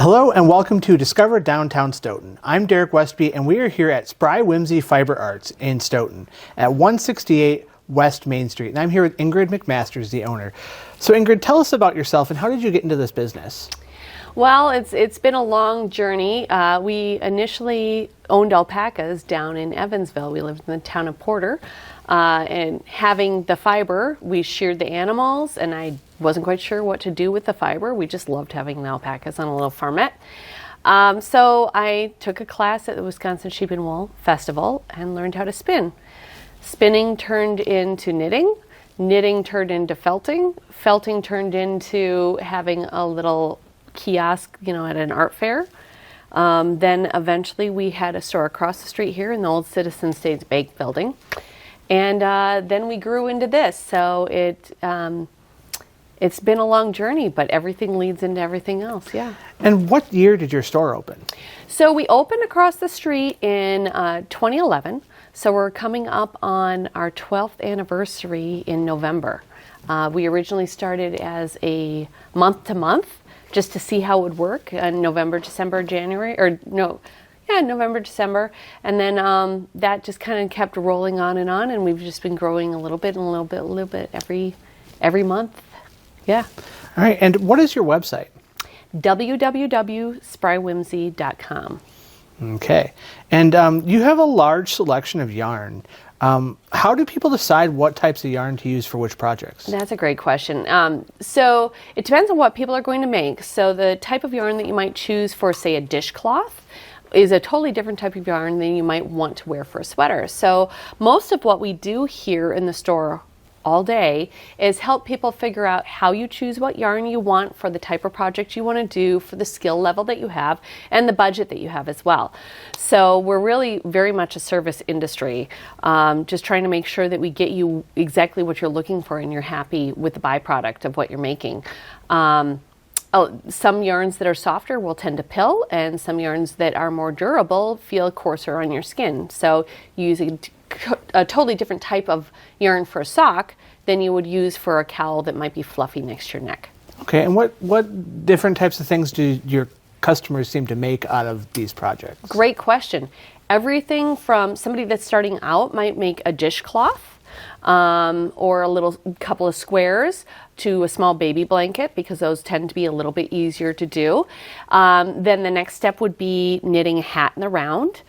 Hello and welcome to Discover Downtown Stoughton. I'm Derek Westby and we are here at Spry Whimsy Fiber Arts in Stoughton at 168 West Main Street. And I'm here with Ingrid McMasters, the owner. So Ingrid, tell us about yourself and how did you get into this business? Well, it's been a long journey. We initially owned alpacas down in Evansville. We lived in the town of Porter. And having the fiber, we sheared the animals, and I wasn't quite sure what to do with the fiber. We just loved having the alpacas on a little farmette. So I took a class at the Wisconsin Sheep and Wool Festival and learned how to spin. Spinning turned into knitting. Knitting turned into felting. Felting turned into having a little kiosk, at an art fair. Then eventually we had a store across the street here in the old Citizen States Bank building. And then we grew into this. So it's been a long journey, but everything leads into everything else, yeah. And what year did your store open? So we opened across the street in 2011. So we're coming up on our 12th anniversary in November. We originally started as a month-to-month, just to see how it would work in November, December, November, December. And then that just kind of kept rolling on, and we've just been growing a little bit every month. Yeah. All right. And what is your website? www.sprywhimsy.com. Okay. And you have a large selection of yarn. How do people decide what types of yarn to use for which projects? That's a great question. So it depends on what people are going to make. So the type of yarn that you might choose for, say, a dishcloth is a totally different type of yarn than you might want to wear for a sweater. So most of what we do here in the store all day is help people figure out how you choose what yarn you want for the type of project you want to do, for the skill level that you have, and the budget that you have as well. So we're really very much a service industry, just trying to make sure that we get you exactly what you're looking for and you're happy with the byproduct of what you're making. Some yarns that are softer will tend to pill, and some yarns that are more durable feel coarser on your skin. So you use a totally different type of yarn for a sock than you would use for a cowl that might be fluffy next to your neck. Okay, and what different types of things do your customers seem to make out of these projects? Great question. Everything from somebody that's starting out might make a dishcloth or a little couple of squares to a small baby blanket, because those tend to be a little bit easier to do. Then the next step would be knitting a hat in the round,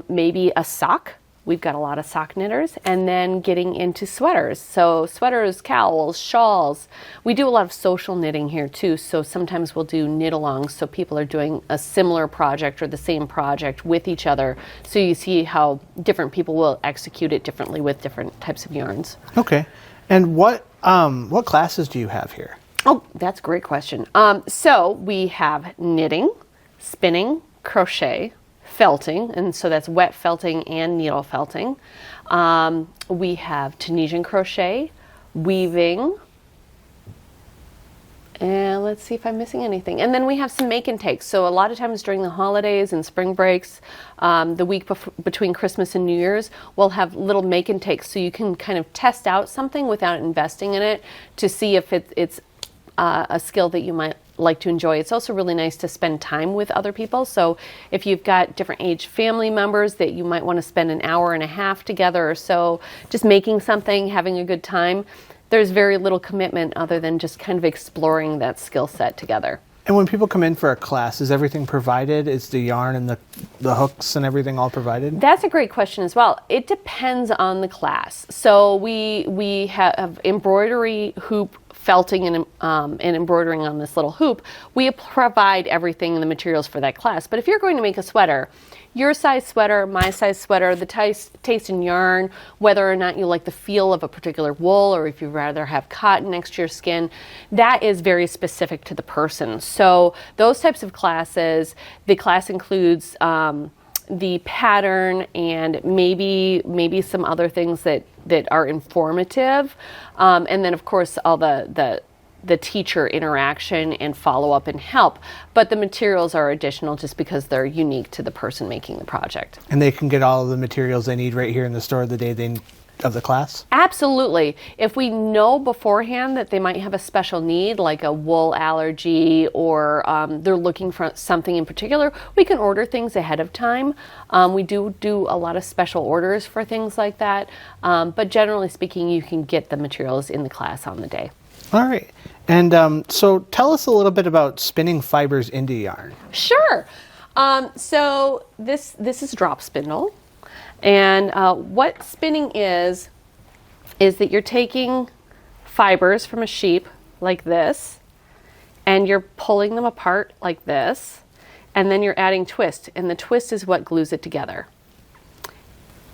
maybe a sock. We've got a lot of sock knitters, and then getting into sweaters. So sweaters, cowls, shawls. We do a lot of social knitting here too. So sometimes we'll do knit-alongs. So people are doing a similar project or the same project with each other. So you see how different people will execute it differently with different types of yarns. Okay. And what classes do you have here? Oh, that's a great question. So we have knitting, spinning, crochet, felting, and so that's wet felting and needle felting. We have Tunisian crochet, weaving, and let's see if I'm missing anything. And then we have some make and takes. So a lot of times during the holidays and spring breaks, the week between Christmas and New Year's, we'll have little make and takes, so you can kind of test out something without investing in it to see if it's a skill that you might like to enjoy. It's also really nice to spend time with other people. So if you've got different age family members that you might want to spend an hour and a half together or so, just making something, having a good time, there's very little commitment other than just kind of exploring that skill set together. And when people come in for a class, is everything provided? Is the yarn and the hooks and everything all provided? That's a great question as well. It depends on the class. So we have embroidery, hoop, felting, and embroidering on this little hoop. We provide everything and the materials for that class. But if you're going to make a sweater, your size sweater, my size sweater, the taste in yarn, whether or not you like the feel of a particular wool or if you'd rather have cotton next to your skin, that is very specific to the person. So those types of classes, the class includes the pattern and maybe some other things that are informative, and then of course all the teacher interaction and follow-up and help. But the materials are additional just because they're unique to the person making the project. And they can get all of the materials they need right here in the store the day they of the class? Absolutely. If we know beforehand that they might have a special need, like a wool allergy, or they're looking for something in particular, we can order things ahead of time. We do a lot of special orders for things like that. But generally speaking, you can get the materials in the class on the day. All right. And so tell us a little bit about spinning fibers into yarn. Sure. So this is drop spindle. And what spinning is that you're taking fibers from a sheep like this, and you're pulling them apart like this, and then you're adding twist, and the twist is what glues it together.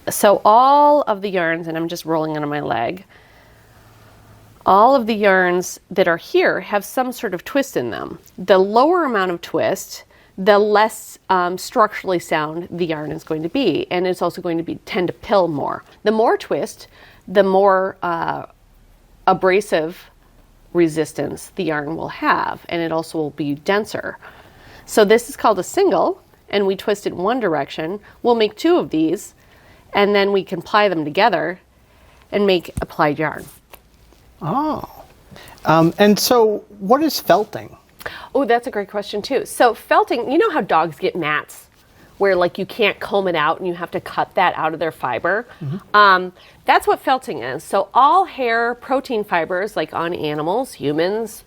So all of the yarns, and I'm just rolling onto my leg, all of the yarns that are here have some sort of twist in them. The lower amount of twist, the less structurally sound the yarn is going to be, and it's also going to tend to pill more. The more twist, the more abrasive resistance the yarn will have, and it also will be denser. So this is called a single, and we twist it in one direction. We'll make two of these, and then we can ply them together and make applied yarn. Oh. And so what is felting? Oh, that's a great question too. So felting, you know how dogs get mats where like you can't comb it out and you have to cut that out of their fiber? Mm-hmm. That's what felting is. So all hair protein fibers, like on animals, humans,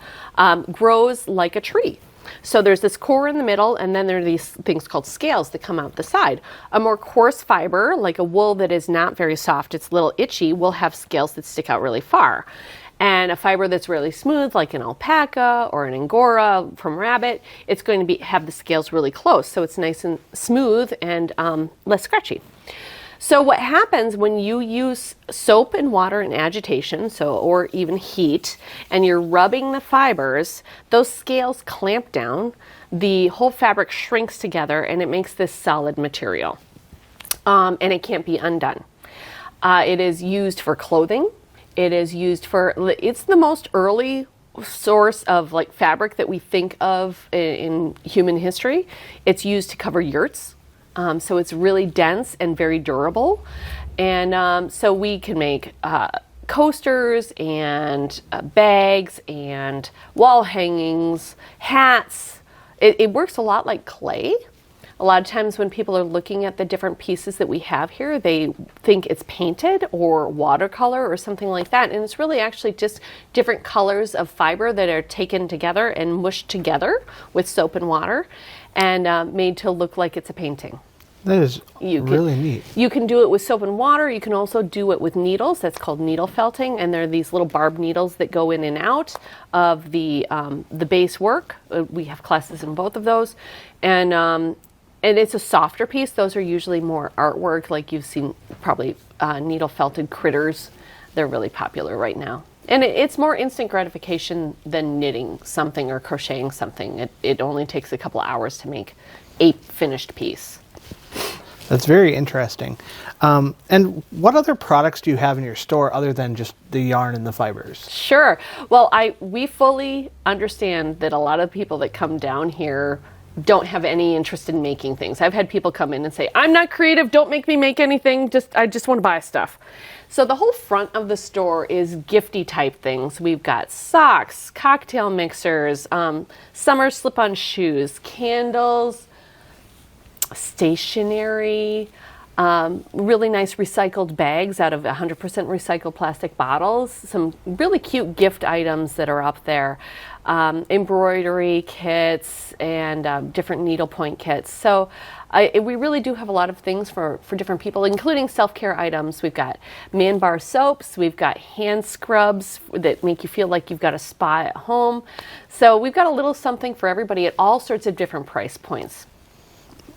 grows like a tree. So there's this core in the middle, and then there are these things called scales that come out the side. A more coarse fiber, like a wool that is not very soft, it's a little itchy, will have scales that stick out really far. And a fiber that's really smooth, like an alpaca or an angora from rabbit, it's going to have the scales really close, so it's nice and smooth and less scratchy. So what happens when you use soap and water and agitation, or even heat, and you're rubbing the fibers, those scales clamp down, the whole fabric shrinks together, and it makes this solid material. And it can't be undone. It is used for clothing. It's the most early source of like fabric that we think of in human history. It's used to cover yurts. So it's really dense and very durable. And so we can make coasters and bags and wall hangings, hats. It works a lot like clay. A lot of times when people are looking at the different pieces that we have here, they think it's painted or watercolor or something like that. And it's really actually just different colors of fiber that are taken together and mushed together with soap and water and made to look like it's a painting. That is really neat. You can do it with soap and water. You can also do it with needles. That's called needle felting. And there are these little barbed needles that go in and out of the base work. We have classes in both of those. And it's a softer piece. Those are usually more artwork, like you've seen probably needle felted critters. They're really popular right now. And it's more instant gratification than knitting something or crocheting something. It only takes a couple hours to make a finished piece. That's very interesting. And what other products do you have in your store other than just the yarn and the fibers? Sure. Well, we fully understand that a lot of people that come down here don't have any interest in making things. I've had people come in and say, I'm not creative, don't make me make anything, I just want to buy stuff. So the whole front of the store is gifty type things. We've got socks, cocktail mixers, summer slip-on shoes, candles, stationery, really nice recycled bags out of 100% recycled plastic bottles, some really cute gift items that are up there, embroidery kits and different needlepoint kits. So we really do have a lot of things for different people, including self-care items. We've got man bar soaps, we've got hand scrubs that make you feel like you've got a spa at home. So we've got a little something for everybody at all sorts of different price points.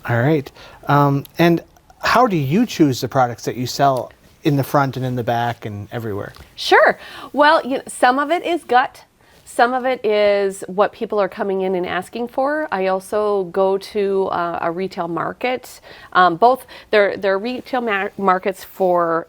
All right. And how do you choose the products that you sell in the front and in the back and everywhere? Sure. Well, some of it is gut. Some of it is what people are coming in and asking for. I also go to a retail market. Both there are retail markets for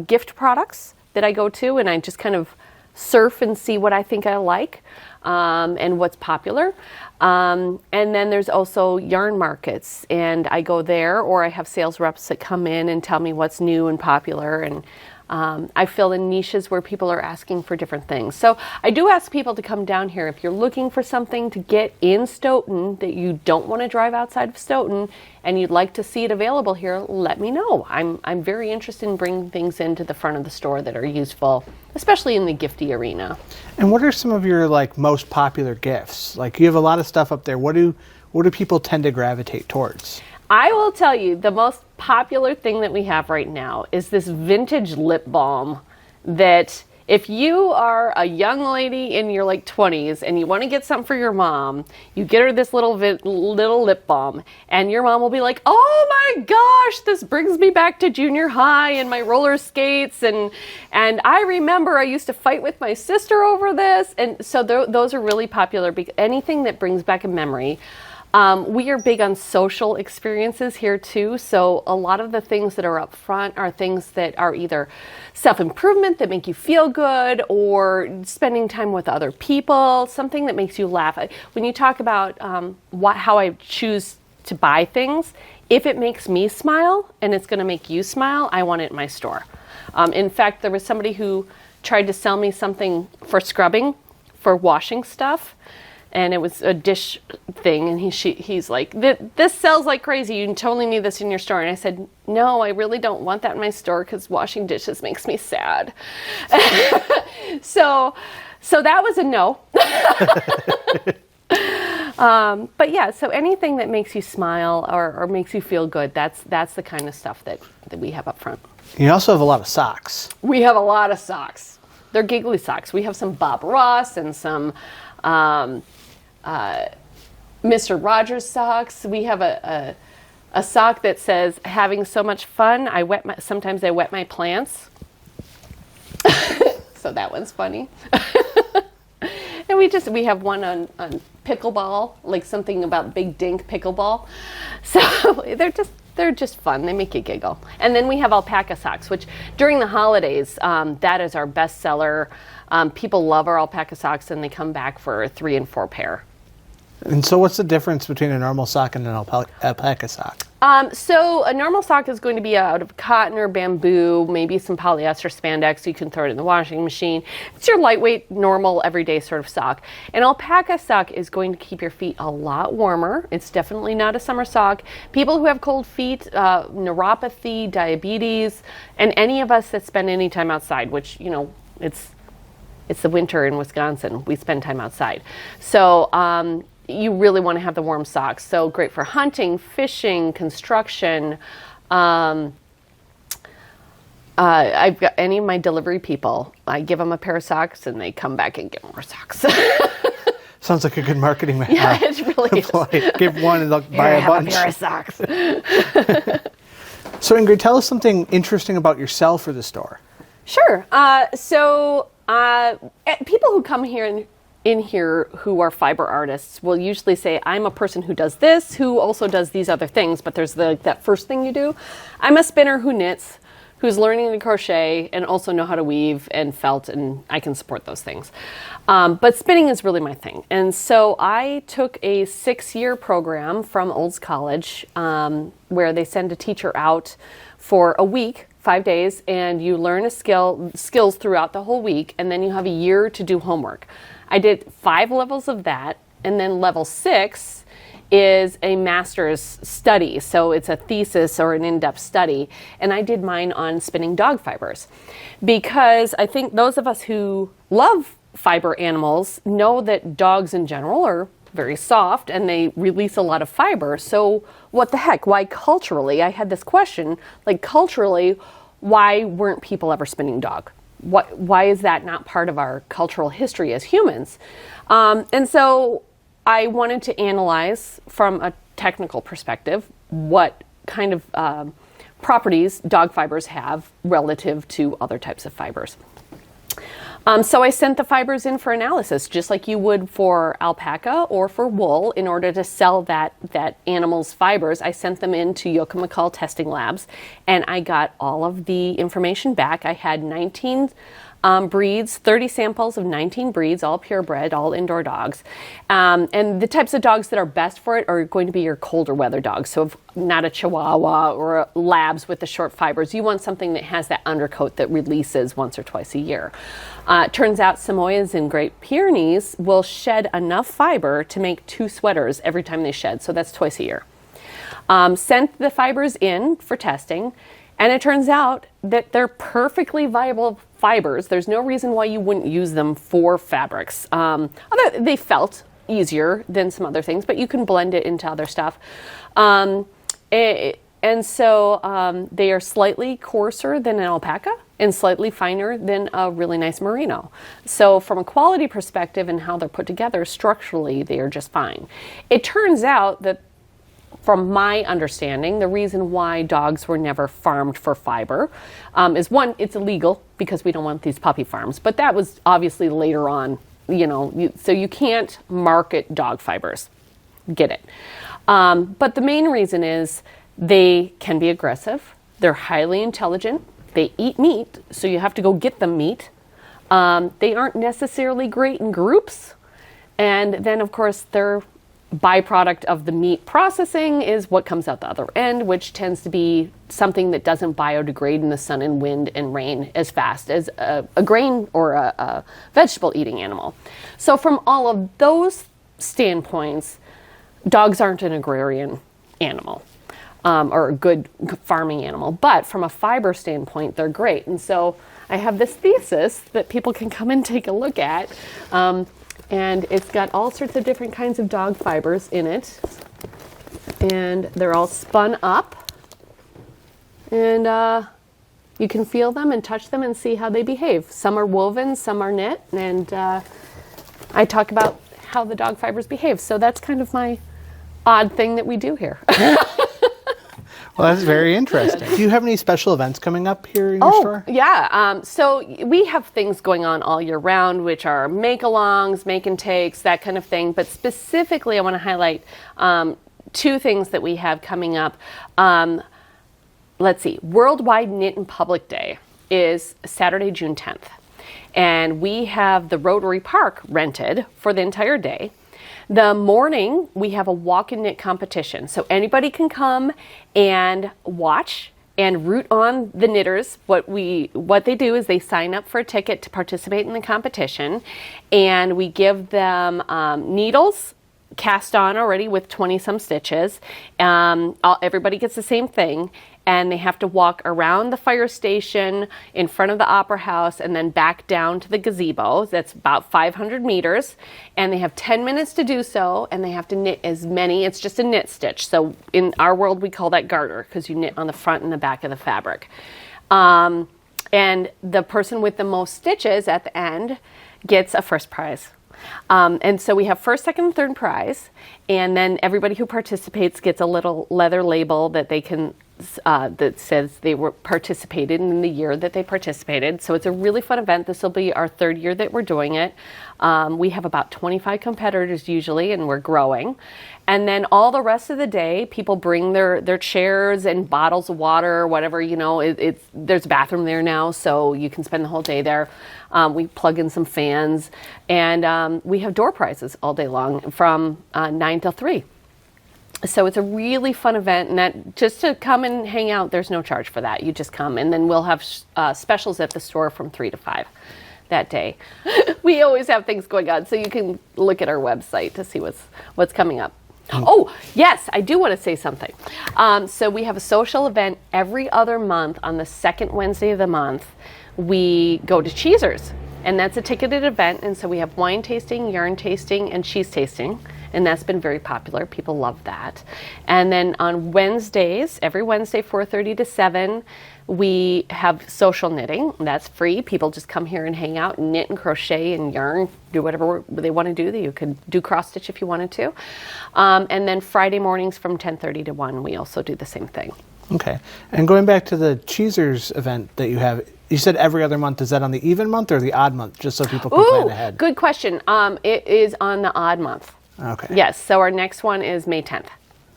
gift products that I go to, and I just kind of surf and see what I think I like. and what's popular. And then there's also yarn markets, and I go there, or I have sales reps that come in and tell me what's new and popular, and I fill in niches where people are asking for different things. So I do ask people to come down here. If you're looking for something to get in Stoughton that you don't want to drive outside of Stoughton and you'd like to see it available here, let me know. I'm very interested in bringing things into the front of the store that are useful, especially in the gifty arena. And what are some of your most popular gifts? You have a lot of stuff up there. What do people tend to gravitate towards? I will tell you, the most popular thing that we have right now is this vintage lip balm that if you are a young lady in your 20s and you want to get something for your mom, you get her this little lip balm, and your mom will be like, oh my gosh, this brings me back to junior high and my roller skates, and I remember I used to fight with my sister over this. And so those are really popular, because anything that brings back a memory. We are big on social experiences here too, so a lot of the things that are up front are things that are either self-improvement that make you feel good, or spending time with other people, something that makes you laugh. When you talk about how I choose to buy things, if it makes me smile and it's going to make you smile, I want it in my store. In fact, there was somebody who tried to sell me something for scrubbing, for washing stuff. And it was a dish thing, and he's like, this sells like crazy. You totally need this in your store. And I said, no, I really don't want that in my store, because washing dishes makes me sad. So that was a no. But yeah, so anything that makes you smile or makes you feel good, that's the kind of stuff that we have up front. You also have a lot of socks. We have a lot of socks. They're giggly socks. We have some Bob Ross and some Mr. Rogers socks. We have a sock that says, having so much fun, sometimes I wet my plants. So that one's funny. And we have one on pickleball, something about Big Dink pickleball. So they're just fun. They make you giggle. And then we have alpaca socks, which during the holidays, that is our best seller. People love our alpaca socks, and they come back for 3 and 4 pair. And so what's the difference between a normal sock and an alpaca sock? So a normal sock is going to be out of cotton or bamboo, maybe some polyester spandex, so you can throw it in the washing machine. It's your lightweight, normal, everyday sort of sock. An alpaca sock is going to keep your feet a lot warmer. It's definitely not a summer sock. People who have cold feet, neuropathy, diabetes, and any of us that spend any time outside, which, it's the winter in Wisconsin. We spend time outside. So you really want to have the warm socks. So great for hunting, fishing, construction. I've got any of my delivery people, I give them a pair of socks and they come back and get more socks. Sounds like a good marketing method. Yeah, it really is. Give one and they'll buy a bunch. A pair of socks. So Ingrid, tell us something interesting about yourself or the store. Sure. So people who come here in here who are fiber artists will usually say, I'm a person who does this, who also does these other things, but there's that first thing you do. I'm a spinner who knits, who's learning to crochet and also know how to weave and felt, and I can support those things. But spinning is really my thing. And so I took a 6-year program from Olds College where they send a teacher out for a week, 5 days, and you learn skills throughout the whole week, and then you have a year to do homework. I did 5 levels of that, and then level 6 is a master's study. So it's a thesis or an in-depth study, and I did mine on spinning dog fibers, because I think those of us who love fiber animals know that dogs in general are very soft and they release a lot of fiber. So what the heck? Why culturally? I had this question, culturally, why weren't people ever spinning dog? Why is that not part of our cultural history as humans? And so I wanted to analyze from a technical perspective what kind of properties dog fibers have relative to other types of fibers. So I sent the fibers in for analysis, just like you would for alpaca or for wool. In order to sell that animal's fibers, I sent them into Yoakum McCall testing labs, and I got all of the information back. I had 19 breeds, 30 samples of 19 breeds, all purebred, all indoor dogs. And the types of dogs that are best for it are going to be your colder weather dogs. So if not a Chihuahua or a Labs with the short fibers. You want something that has that undercoat that releases once or twice a year. Turns out Samoyeds and Great Pyrenees will shed enough fiber to make 2 sweaters every time they shed. So that's twice a year. Sent the fibers in for testing. And it turns out that they're perfectly viable fibers. There's no reason why you wouldn't use them for fabrics. They felt easier than some other things, but you can blend it into other stuff. And so they are slightly coarser than an alpaca and slightly finer than a really nice merino. So from a quality perspective and how they're put together, structurally, they are just fine. It turns out that from my understanding, the reason why dogs were never farmed for fiber is one, it's illegal because we don't want these puppy farms. But that was obviously later on, so you can't market dog fibers. Get it. But the main reason is they can be aggressive. They're highly intelligent. They eat meat, so you have to go get them meat. They aren't necessarily great in groups. And then, of course, they're byproduct of the meat processing is what comes out the other end, which tends to be something that doesn't biodegrade in the sun and wind and rain as fast as a grain or a vegetable eating animal. So from all of those standpoints, dogs aren't an agrarian animal or a good farming animal, but from a fiber standpoint, they're great. And so I have this thesis that people can come and take a look at. And it's got all sorts of different kinds of dog fibers in it. And they're all spun up. And you can feel them and touch them and see how they behave. Some are woven, some are knit. And I talk about how the dog fibers behave. So that's kind of my odd thing that we do here. Well, that's very interesting. Do you have any special events coming up here in your store? Yeah. So we have things going on all year round, which are make-alongs, make-and-takes, that kind of thing. But specifically, I want to highlight 2 things that we have coming up. Let's see. Worldwide Knit in Public Day is Saturday, June 10th. And we have the Rotary Park rented for the entire day. The morning, we have a walk and knit competition. So anybody can come and watch and root on the knitters. What they do is they sign up for a ticket to participate in the competition, and we give them needles cast on already with 20-some stitches. Everybody gets the same thing, and they have to walk around the fire station in front of the Opera House and then back down to the gazebo. That's about 500 meters, and they have 10 minutes to do so, and they have to knit as many. It's just a knit stitch. So in our world, we call that garter because you knit on the front and the back of the fabric. And the person with the most stitches at the end gets a first prize. And so we have first, second, and third prize, and then everybody who participates gets a little leather label that they can that says they were participated in the year that they participated. So it's a really fun event. This will be our 3rd year that we're doing it. We have about 25 competitors usually, and we're growing. And then all the rest of the day, people bring their chairs and bottles of water or whatever, there's a bathroom there now, so you can spend the whole day there. We plug in some fans, and we have door prizes all day long from 9 till 3. So it's a really fun event, and that just to come and hang out, there's no charge for that. You just come, and then we'll have specials at the store from 3 to 5 that day. We always have things going on, so you can look at our website to see what's coming up. Oh, yes, I do want to say something. So we have a social event every other month on the 2nd Wednesday of the month. We go to Cheezer's, and that's a ticketed event, and so we have wine tasting, yarn tasting, and cheese tasting. And that's been very popular. People love that. And then on Wednesdays, every Wednesday, 4:30 to 7, we have social knitting. That's free. People just come here and hang out and knit and crochet and yarn, do whatever they want to do. You could do cross stitch if you wanted to. And then Friday mornings from 10:30 to 1, we also do the same thing. Okay. And going back to the Cheezer's event that you have, you said every other month. Is that on the even month or the odd month, just so people can plan ahead? Good question. It is on the odd month. Okay. Yes, so our next one is May 10th.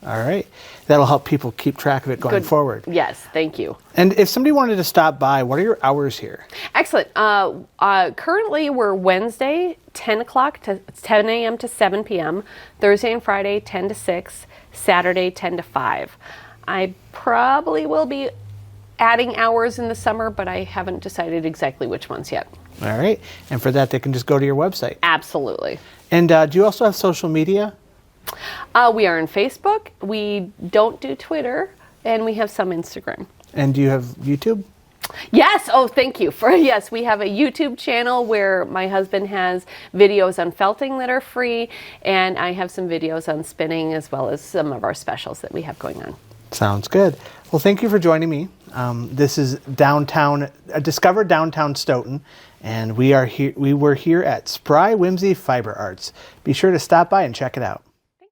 All right. That'll help people keep track of it going forward. Yes, thank you. And if somebody wanted to stop by, what are your hours here? Excellent. Currently, we're Wednesday, 10 o'clock to 10 a.m. to 7 p.m., Thursday and Friday, 10 to 6, Saturday, 10 to 5. I probably will be adding hours in the summer, but I haven't decided exactly which ones yet. All right. And for that, they can just go to your website. Absolutely. And do you also have social media? We are on Facebook. We don't do Twitter, and we have some Instagram. And do you have YouTube? Yes. Oh, thank you. Yes, we have a YouTube channel where my husband has videos on felting that are free, and I have some videos on spinning as well as some of our specials that we have going on. Sounds good. Well, thank you for joining me. This is Discover Downtown Stoughton, and we were here at Spry Whimsy Fiber Arts. Be sure to stop by and check it out.